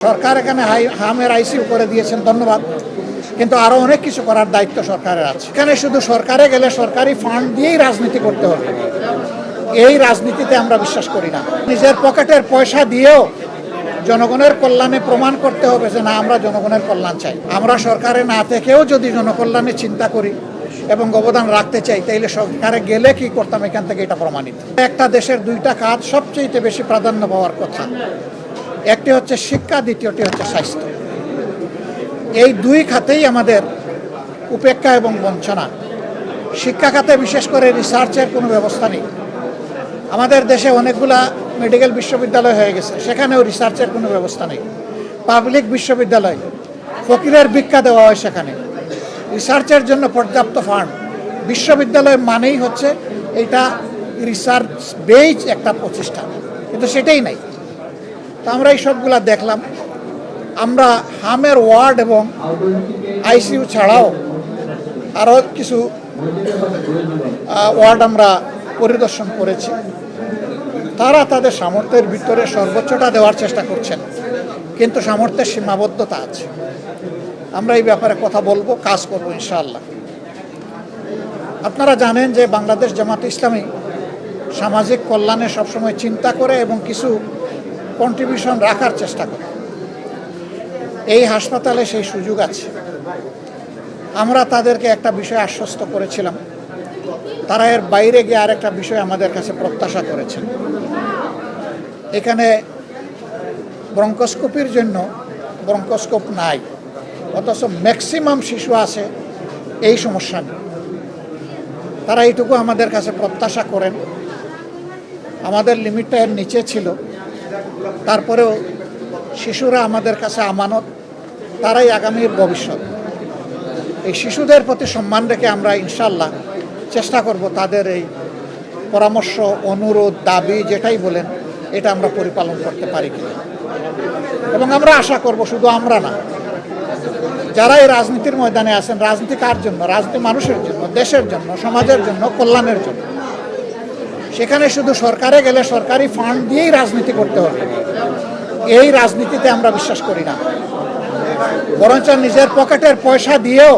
সরকার এখানে হামের আইসিইউ করে দিয়েছেন, ধন্যবাদ, কিন্তু আরো অনেক কিছু করার দায়িত্ব সরকারের আছে। এখানে শুধু সরকারে গেলে সরকারি ফান্ড দিয়েই রাজনীতি করতে হবে, এই রাজনীতিতে আমরা বিশ্বাস করি না। নিজের পকেটের পয়সা দিয়েও জনগণের কল্যাণে প্রমাণ করতে হবে যে না, আমরা জনগণের কল্যাণ চাই। আমরা সরকারে না থেকেও যদি জনকল্যাণে চিন্তা করি এবং অবদান রাখতে চাই, তাইলে সরকারে গেলে কি করতাম এখান থেকে এটা প্রমাণিত। একটা দেশের দুইটা কাজ সবচেয়ে বেশি প্রাধান্য পাওয়ার কথা, একটি হচ্ছে শিক্ষা, দ্বিতীয়টি হচ্ছে স্বাস্থ্য। এই দুই খাতেই আমাদের উপেক্ষা এবং বঞ্চনা। শিক্ষা খাতে বিশেষ করে রিসার্চের কোনো ব্যবস্থা নেই। আমাদের দেশে অনেকগুলা মেডিকেল বিশ্ববিদ্যালয় হয়ে গেছে, সেখানেও রিসার্চের কোনো ব্যবস্থা নেই। পাবলিক বিশ্ববিদ্যালয়, ফকিরের ভিক্ষা দেওয়া হয় সেখানে, রিসার্চের জন্য পর্যাপ্ত ফান্ড। বিশ্ববিদ্যালয় মানেই হচ্ছে এটা রিসার্চ বেজ একটা প্রতিষ্ঠান, কিন্তু সেটাই নাই। তো আমরা এই সবগুলা দেখলাম। আমরা হামের ওয়ার্ড এবং আইসিইউ ছাড়াও আরও কিছু ওয়ার্ড আমরা পরিদর্শন করেছি। তারা তাদের সামর্থ্যের ভিতরে সর্বোচ্চটা দেওয়ার চেষ্টা করছেন, কিন্তু সামর্থ্যের সীমাবদ্ধতা আছে। আমরা এই ব্যাপারে কথা বলবো, কাজ করব ইনশাআল্লাহ। আপনারা জানেন যে বাংলাদেশ জামাত ইসলামী সামাজিক কল্যাণে সবসময় চিন্তা করে এবং কিছু কন্ট্রিবিউশন রাখার চেষ্টা করে। এই হাসপাতালে সেই সুযোগ আছে। আমরা তাদেরকে একটা বিষয় আশ্বস্ত করেছিলাম, তারা এর বাইরে গিয়ে আরেকটা বিষয় আমাদের কাছে প্রত্যাশা করেছেন। এখানে ব্রঙ্কোস্কোপির জন্য ব্রঙ্কোস্কোপ নাই, অথচ ম্যাক্সিমাম শিশু আছে এই সমস্যা নেই। তারা এইটুকু আমাদের কাছে প্রত্যাশা করেন। আমাদের লিমিটটা এর নিচে ছিল, তারপরেও শিশুরা আমাদের কাছে আমানত, তারাই আগামীর ভবিষ্যৎ। এই শিশুদের প্রতি সম্মান রেখে আমরা ইনশাল্লাহ চেষ্টা করব তাদের এই পরামর্শ, অনুরোধ, দাবি যেটাই বলেন, এটা আমরা পরিপালন করতে পারি কিনা। এবং আমরা আশা করব, শুধু আমরা না, যারা এই রাজনীতির ময়দানে আছেন, রাজনীতি কার জন্য? রাজনীতি মানুষের জন্য, দেশের জন্য, সমাজের জন্য, কল্যাণের জন্য। সেখানে শুধু সরকারে গেলে সরকারি ফান্ড দিয়েই রাজনীতি করতে হবে, এই রাজনীতিতে আমরা বিশ্বাস করি না। বরঞ্চ নিজের পকেটের পয়সা দিয়েও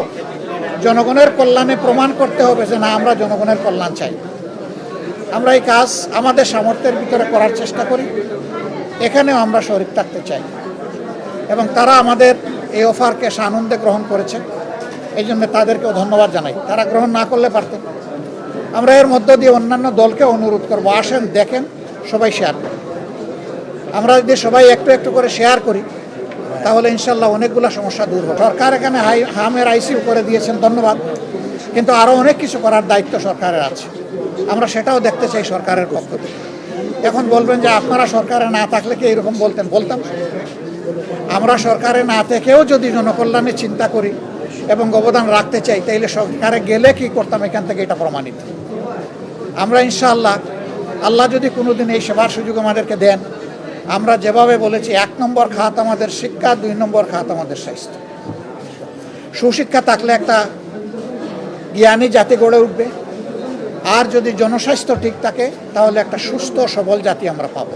জনগণের কল্যাণে প্রমাণ করতে হবে যে না, আমরা জনগণের কল্যাণ চাই। আমরা এই কাজ আমাদের সামর্থ্যের ভিতরে করার চেষ্টা করি, এখানেও আমরা শরীক থাকতে চাই। এবং তারা আমাদের এই অফারকে সানন্দে গ্রহণ করেছে, এই জন্য তাদেরকেও ধন্যবাদ জানাই। তারা গ্রহণ না করলে পারতেন। আমরা এর মধ্য দিয়ে অন্যান্য দলকে অনুরোধ করবো, আসেন, দেখেন, সবাই শেয়ার করেন। আমরা যদি সবাই একটু একটু করে শেয়ার করি, তাহলে ইনশাল্লাহ অনেকগুলো সমস্যা দূর হবে। সরকার এখানে হামের আইসিইউ করে দিয়েছেন, ধন্যবাদ, কিন্তু আরও অনেক কিছু করার দায়িত্ব সরকারের আছে। আমরা সেটাও দেখতে চাই সরকারের পক্ষ থেকে। এখন বলবেন যে আপনারা সরকারে না থাকলে কি এরকম বলতেন? বলতাম। আমরা সরকারে না থেকেও যদি জনকল্যাণে চিন্তা করি এবং অবদান রাখতে চাই, তাইলে সরকারে গেলে কি করতাম এখান থেকে এটা প্রমাণিত। আমরা ইনশাআল্লাহ, আল্লাহ যদি কোনোদিন এই সেবার সুযোগ আমাদেরকে দেন, আমরা যেভাবে বলেছি, 1 নম্বর খাত আমাদের শিক্ষা, 2 নম্বর খাত আমাদের স্বাস্থ্য। সুশিক্ষা থাকলে একটা জ্ঞানী জাতি গড়ে উঠবে, আর যদি জনস্বাস্থ্য ঠিক থাকে, তাহলে একটা সুস্থ সবল জাতি আমরা পাবো।